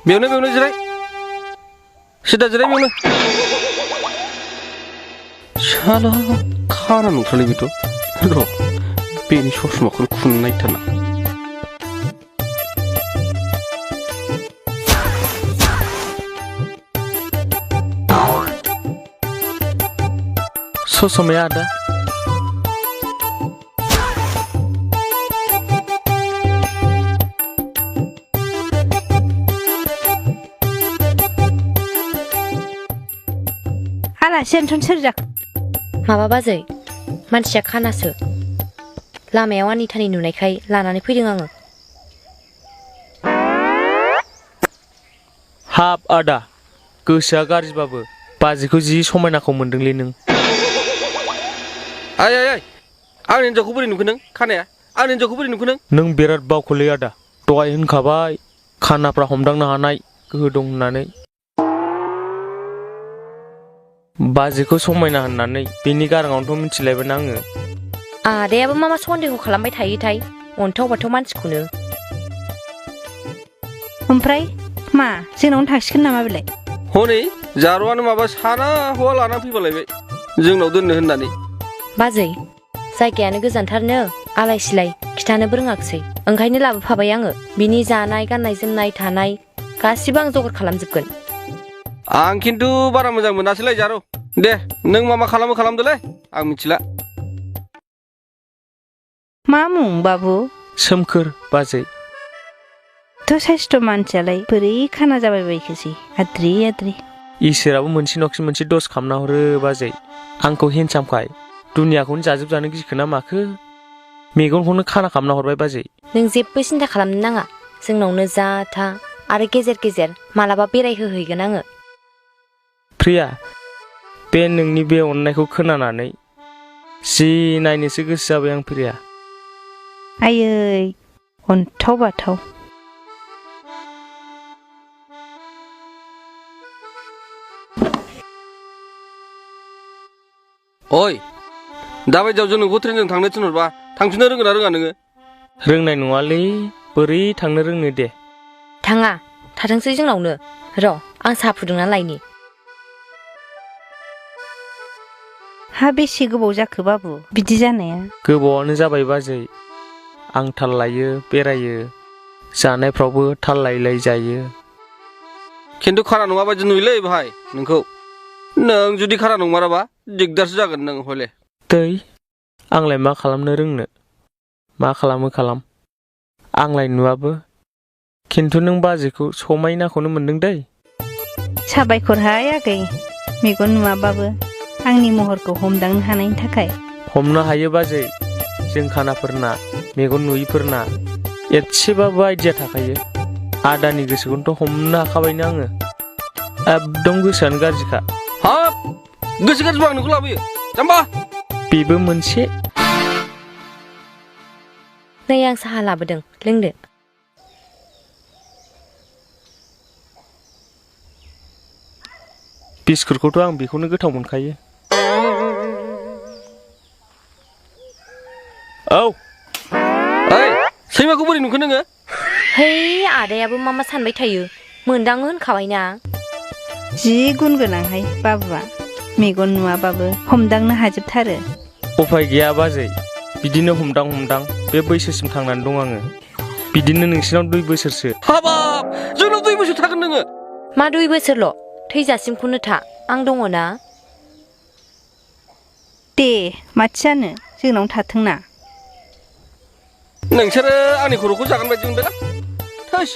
बेयावनो जिराय सिदा जिराय बेयावनो साला खाना नंथारलै बेथ' र' बेनि ससमाखौ खुनो नायथारना ससमाया आदा आलासि एन्थन सोर जाखो माबा बाजै मानसिया खानासो लामायाव आनिथानि नुनायखाय लानानै फैदों आङो हाब आदा गोसोआ गाज्रिबाबो बाजैखौ जि समायनाखौ मोनदोंलै नों आइ आंनि हिन्जावखौ बोरै नुखो नों खानाया आंनि हिन्जावखौ बोरै नुखो नों बिराद बावखौलै आदा दहाय होनखाबाय खानाफ्रा हमदांनो हानाय गोहो दं होननानै बाजैखौ समायना होननानै बेनि गाराङावनोथ' मिथिलायबायना आङो आदायाबो मा सन्देह खालामबाय थायोथाय अन्थाव बाथाव मानसिखौनो ओमफ्राय मा जोंनावनो थांसिगोन नामा बेलाय हनै जारौआनो माबा साना हौवा लानानै फैबालायबाय जोंनाव दोननो होननानै बाजै जायगायानो गोजानथारनो आलाय सिलाय खिथानोबो रोङाखिसै ओंखायनो लाबोफाबाय आङो बिनि जानाय गाननाय जोमनाय थानाय गासिबो आं जगार खालामजोबगोन आं खिन्थु बारा मोजां मोनासैलाय जारौ दे नों मा खालामो खालामदोलाय आं मिथिला मा मुं बाबु सोमखोर बाजै थ' साइस्थ' मानसियालाय बोरै खाना जाबाय बायखोसै आद्रि आद्रि इसोराबो मोनसे नखि मोनसे दस खालामना हरो बाजै आंखौ हेन्डसामखाय दुनियाखौनो जाजोबजानो गिखोना माखो मेगनखौनो खाना खालामना हरबाय बाजै नों जेबो सिन्था खालामनो नाङा जोंनावनो जा था आरो गेजेर गेजेर मालाबा बेरायहोहैगोन आङो प्रिया बे नोंनि बे अननायखौ खोनानानै जि नायनोसो गोसो जाबाय आं प्रिया आयै अन्थाव बाथाव ओइ दाबायदियाव जों नोंखौ ट्रेनजों थांनो थिनहरबा थांफिननो रोंगोना रोङा नोङो रोंनाय नङालै बोरै थांनो रोंनो दे थाङा थाथोंसै जोंनावनो र' आं साहा फुदुंना लायनि हा बेसे गोबाव जाखो बाबु बिदि जानाया गोबावानो जाबाय बाजै आं थाल लायो बेरायो जानायफ्रावबो थाल लायै जायो खिन्थु खाना नङा बायदि नुयोलै भाइ नोंखौ नों जुदि खाना नंमाराबा दिगदारसो जागोन नों हले दै आंलाय मा खालामनो रोंनो मा खालामो खालाम आंलाय नुवाबो खिन्थु नों बाजैखौ समायनाखौनो मोनदों दै साबायखरहाय आगै मेगन नुवाबाबो आंनि महरखौ हमदांनो हानायनि थाखाय हमनो हायो बाजै जों खानाफोरना मेगन नुयिफोरना एसेबाबो आइडिया थाखायो आदानि गोसोखौनोथ' हमनो हाखाबायनो आङो एकदम गोसोआनो गाज्रिखा हाब गोसो गाज्रिबा आं नोंखौ लाबोयो जाम्बा बेबो मोनसे नै आं साहा लाबोदों लोंदो बिस्कुटखौथ' आं बेखौनो गोथाव मोनखायो औ ओइ सैमाखौ बोरै नुखो नोङो है आदायाबो मा सानबाय थायो मोनदाङो होनखाबायना जि गुन गोनांहाय बाबुआ मेगन नुवाबाबो हमदांनो हाजोबथारो उफाय गैया बाजै बिदिनो हमदां बे बैसोसिम थांनानै दं आङो बिदिनो नोंसिनाव 2 बोसोरसो हाबाब जोंनाव 2 बोसोर थागोन नोङो मा 2 बोसोरल' थैजासिमखौनो था आं दङ ना दे माथो जानो जोंनावनो थाथोंना नोंसोरो आंनि खर'खौ जागोन बायदि मोनबायना थोस